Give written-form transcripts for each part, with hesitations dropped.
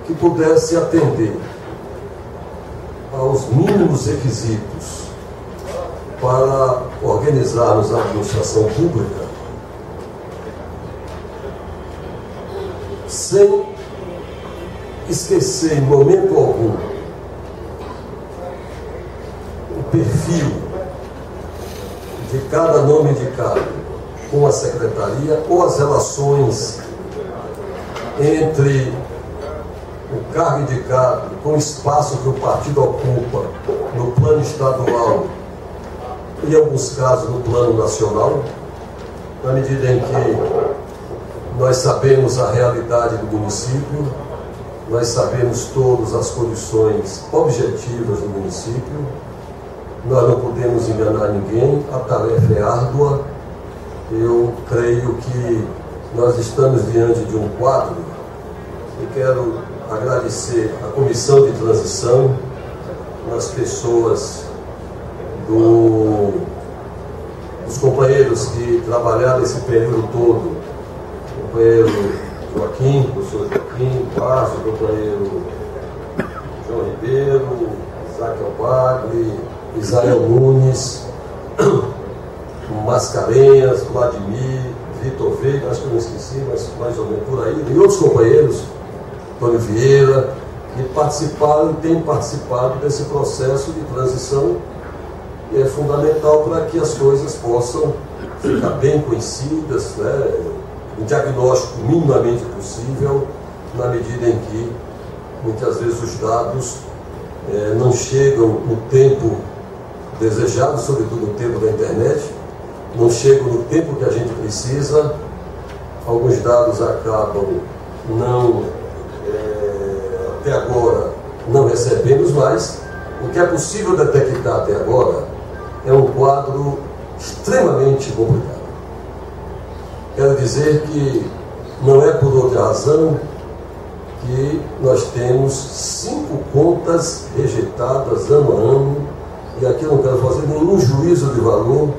que pudesse atender aos mínimos requisitos para organizarmos a administração pública, sem esquecer em momento algum o perfil de cada nome indicado com a secretaria ou as relações entre o cargo indicado com o espaço que o partido ocupa no plano estadual e, em alguns casos, no plano nacional, na medida em que nós sabemos a realidade do município, nós sabemos todas as condições objetivas do município, nós não podemos enganar ninguém, a tarefa é árdua. Eu creio que nós estamos diante de um quadro e quero agradecer a comissão de transição, as pessoas dos companheiros que trabalharam esse período todo, o companheiro Joaquim, o professor Joaquim, o companheiro João Ribeiro, Isaac Albagli, Israel Nunes, Mascarenhas, Vladimir, Vitor Veiga, acho que eu não esqueci, mas mais ou menos por aí, e outros companheiros, Antônio Vieira, que participaram e têm participado desse processo de transição, que é fundamental para que as coisas possam ficar bem conhecidas, né? Um diagnóstico minimamente possível, na medida em que muitas vezes os dados não chegam no tempo desejado, sobretudo no tempo da internet, não chegam no tempo que a gente precisa, alguns dados acabam até agora não recebemos mais. O que é possível detectar até agora é um quadro extremamente complicado. Quero dizer que não é por outra razão que nós temos 5 contas rejeitadas ano a ano, e aqui eu não quero fazer nenhum juízo de valor,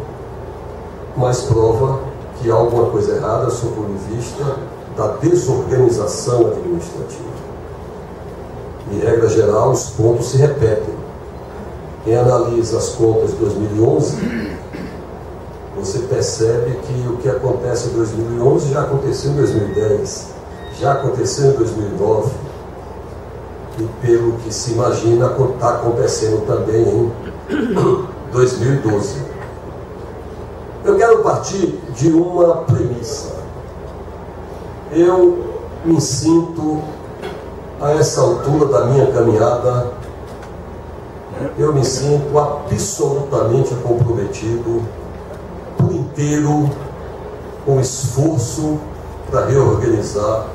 mas prova que há alguma coisa errada sob o ponto de vista da desorganização administrativa. Em regra geral, os pontos se repetem. Quem analisa as contas de 2011, você percebe que o que acontece em 2011 já aconteceu em 2010, já aconteceu em 2009, e pelo que se imagina, está acontecendo também em 2012. Eu quero partir de uma premissa. Eu me sinto, a essa altura da minha caminhada, eu me sinto absolutamente comprometido por inteiro com o esforço para reorganizar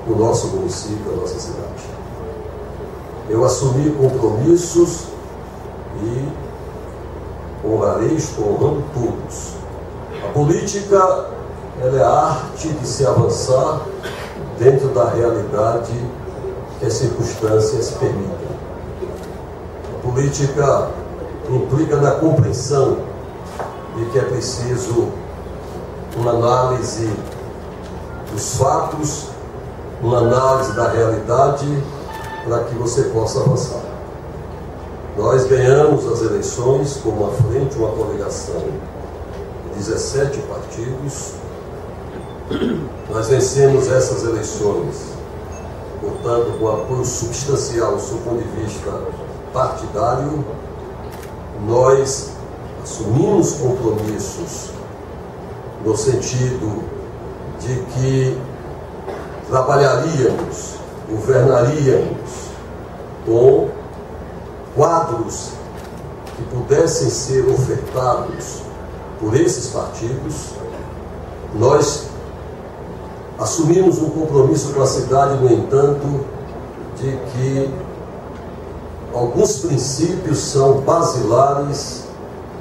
o nosso município, a nossa cidade. Eu assumi compromissos e honrarei, estou honrando todos. A política, ela é a arte de se avançar dentro da realidade que as circunstâncias permitem. A política implica na compreensão de que é preciso uma análise dos fatos, uma análise da realidade para que você possa avançar. Nós ganhamos as eleições com uma frente, uma coligação de 17 partidos. Nós vencemos essas eleições, portanto, com apoio substancial do ponto de vista partidário. Nós assumimos compromissos no sentido de que trabalharíamos, governaríamos com quadros que pudessem ser ofertados por esses partidos. Nós assumimos um compromisso com a cidade, no entanto, de que alguns princípios são basilares,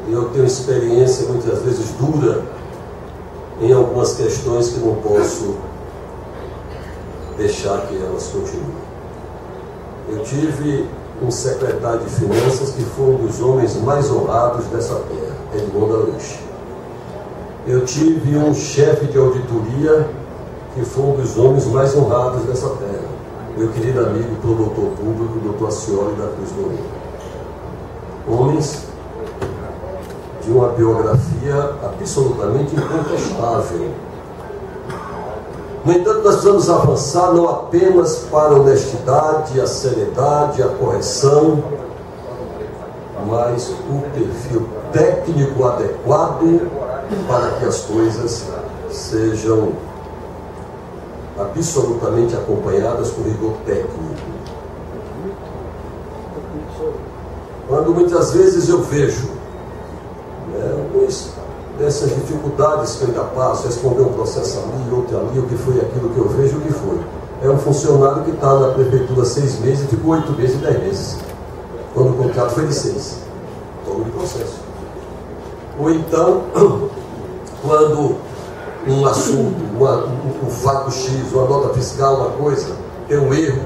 e eu tenho experiência muitas vezes dura em algumas questões que não posso deixar que elas continuem. Eu tive um secretário de Finanças que foi um dos homens mais honrados dessa terra, Edmundo Aleixo. Eu tive um chefe de auditoria que foi um dos homens mais honrados dessa terra, meu querido amigo promotor público, doutor Acioli da Cruz Moreira. Homens de uma biografia absolutamente incontestável. No entanto, nós precisamos avançar não apenas para a honestidade, a seriedade, a correção, mas o perfil técnico adequado para que as coisas sejam absolutamente acompanhadas por rigor técnico. Quando muitas vezes eu vejo algumas dessas dificuldades que eu ainda passo, responder um processo ali, outro ali, o que foi aquilo que eu vejo, o que foi. É um funcionário que está na prefeitura 6 meses e ficou 8 meses e 10 meses, quando o contrato foi de 6. Todo o processo. Ou então, quando um assunto, um fato X, uma nota fiscal, uma coisa, tem um erro,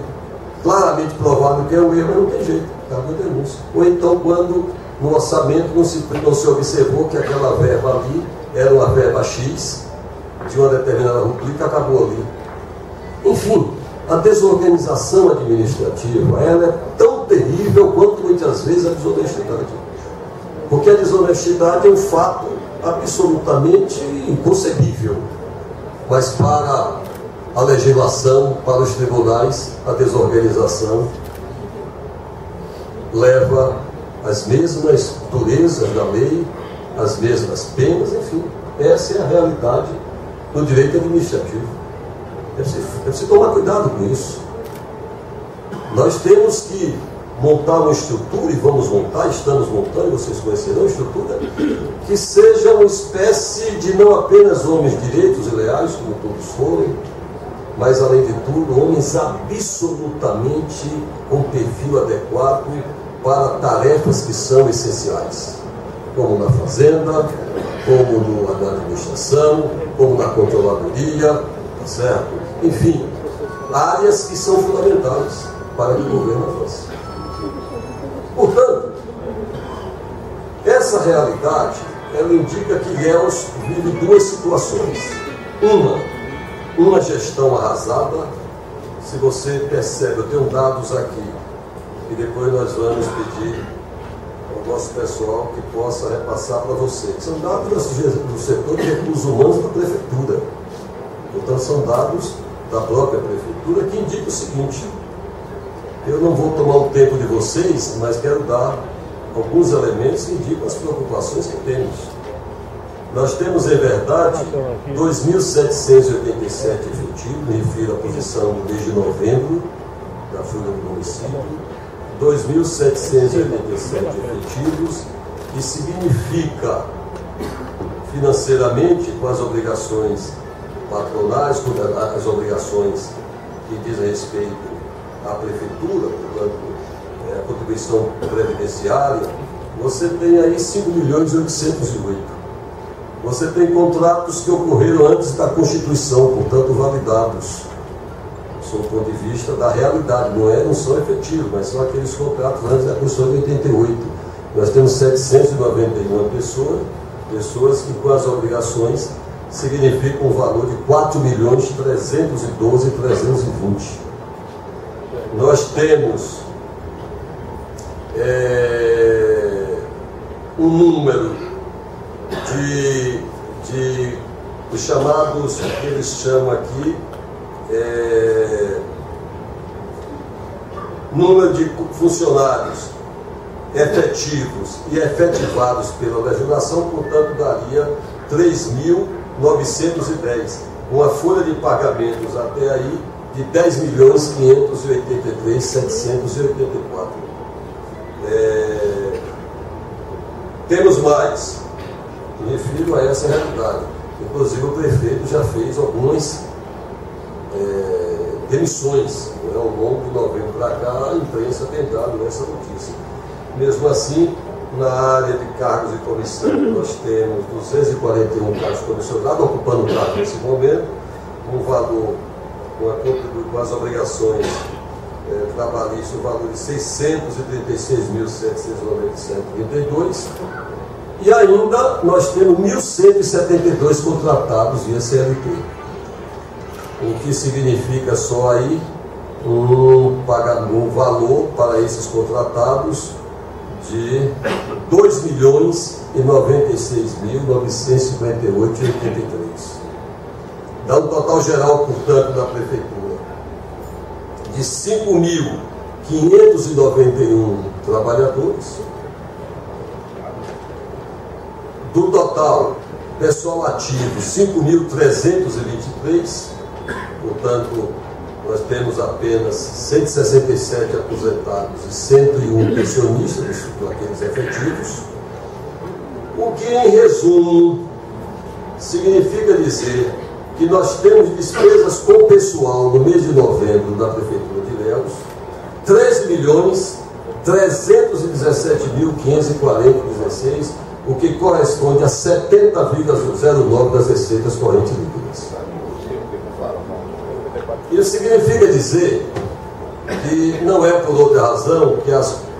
claramente provado que é um erro, mas não tem jeito, cabe a denúncia. Ou então, quando no orçamento não se observou que aquela verba ali era uma verba X, de uma determinada rubrica, acabou ali. Enfim, a desorganização administrativa, ela é tão terrível quanto muitas vezes a desonestidade. Porque a desonestidade é um fato absolutamente inconcebível. Mas para a legislação, para os tribunais, a desorganização leva as mesmas durezas da lei, as mesmas penas, enfim. Essa é a realidade do direito administrativo. É preciso tomar cuidado com isso. Nós temos que montar uma estrutura, e vamos montar, estamos montando, vocês conhecerão a estrutura, que seja uma espécie de não apenas homens direitos e leais, como todos foram, mas, além de tudo, homens absolutamente com perfil adequado para tarefas que são essenciais, como na fazenda, como na administração, como na controladoria, tá certo? Enfim, áreas que são fundamentais para que o governo avance. Portanto, essa realidade, ela indica que Ilhéus vive duas situações. Uma gestão arrasada. Se você percebe, eu tenho dados aqui, e depois nós vamos pedir ao nosso pessoal que possa repassar para você, que são dados do setor de recursos humanos da prefeitura. Portanto, são dados da própria prefeitura que indicam o seguinte: eu não vou tomar o tempo de vocês, mas quero dar alguns elementos que indicam as preocupações que temos. Nós temos, em verdade, 2.787 efetivos, me refiro à posição do mês de novembro, da folha do município, 2.787 efetivos, que significa, financeiramente, com as obrigações patronais, com as obrigações que dizem respeito à prefeitura, portanto, a contribuição previdenciária, você tem aí 5.808.000. Você tem contratos que ocorreram antes da Constituição, portanto, validados, sob o ponto de vista da realidade. Não são efetivos, mas são aqueles contratos antes da Constituição de 88. Nós temos 791 pessoas que, com as obrigações, significam um valor de 4.312.320. Nós temos um número de os chamados, que eles chamam aqui, número de funcionários efetivos e efetivados pela legislação, portanto, daria 3.910. Uma folha de pagamentos até aí de 10.583.784. Temos mais. Me refiro a essa realidade. Inclusive, o prefeito já fez algumas demissões. Ao longo de novembro para cá, a imprensa tem dado essa notícia. Mesmo assim, na área de cargos e comissão, nós temos 241 cargos comissionados, ocupando o cargo nesse momento, um valor, com as obrigações trabalhistas, um valor de 636.797,32. E ainda nós temos 1.172 contratados via CLT, o que significa só aí um valor para esses contratados de R$ 2.096.958,83. Dá um total geral, portanto, da Prefeitura de 5.591 trabalhadores. Do total, pessoal ativo, 5.323, portanto, nós temos apenas 167 aposentados e 101 pensionistas, aqueles efetivos, o que, em resumo, significa dizer que nós temos despesas com pessoal no mês de novembro da Prefeitura de Ilhéus, R$ 3.317.540,16, o que corresponde a 70,09% das receitas correntes líquidas. Isso significa dizer que não é por outra razão que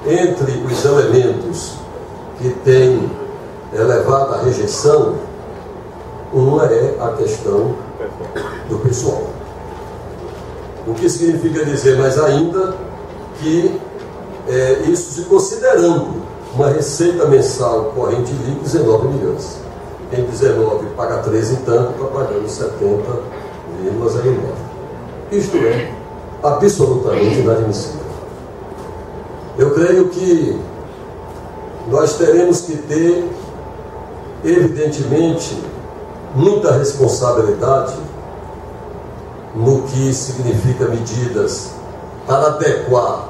entre os elementos que têm elevada rejeição, uma é a questão do pessoal. O que significa dizer mais ainda que isso se considerando uma receita mensal corrente líquida de 19 milhões. Em 19 paga 13 e tanto, está pagando 70,09. Isto é absolutamente inadmissível. Eu creio que nós teremos que ter, evidentemente, muita responsabilidade no que significa medidas para adequar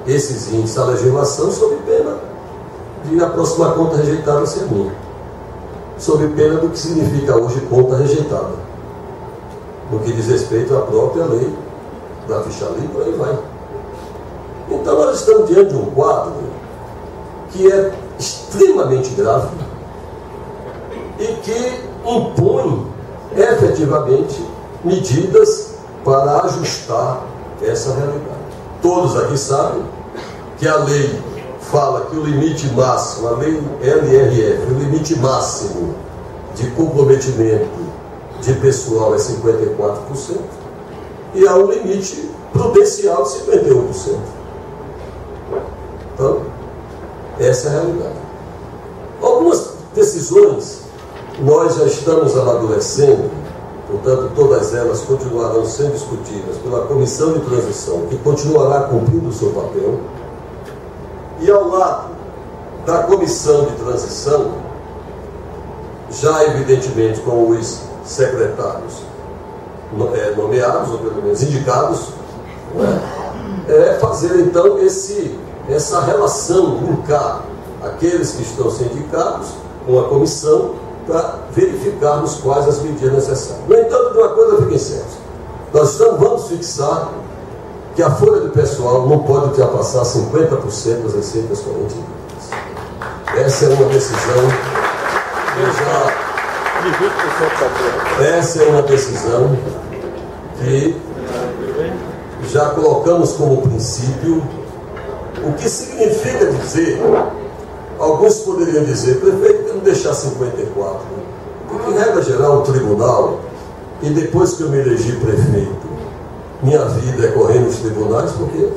esses índices à legislação, sob pena de a próxima conta rejeitada ser minha, sob pena do que significa hoje conta rejeitada, no que diz respeito à própria lei da ficha limpa, e vai. Então nós estamos diante de um quadro que é extremamente grave e que impõe efetivamente medidas para ajustar essa realidade. Todos aqui sabem que a lei fala que o limite máximo, a lei LRF, o limite máximo de comprometimento de pessoal é 54%, e há um limite prudencial de 51%. Então, essa é a realidade. Algumas decisões nós já estamos amadurecendo, portanto, todas elas continuarão sendo discutidas pela Comissão de Transição, que continuará cumprindo o seu papel, e ao lado da Comissão de Transição, já evidentemente com os secretários nomeados, ou pelo menos indicados, fazer então essa relação, linkar aqueles que estão sindicados com a comissão para verificarmos quais as medidas necessárias. No entanto, de uma coisa fica certa: nós vamos fixar que a folha de pessoal não pode ultrapassar 50% das receitas correntes líquidas. Essa é uma decisão que já colocamos como princípio, o que significa dizer, alguns poderiam dizer, prefeito, que não deixar 54, porque em regra geral o tribunal, e depois que eu me elegi prefeito, minha vida é correr nos tribunais, porque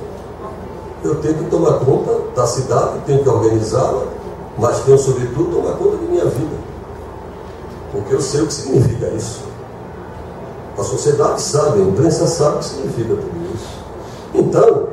eu tenho que tomar conta da cidade, tenho que organizá-la, mas tenho sobretudo tomar conta de minha vida, porque eu sei o que significa isso. A sociedade sabe, a imprensa sabe o que significa tudo isso. Então,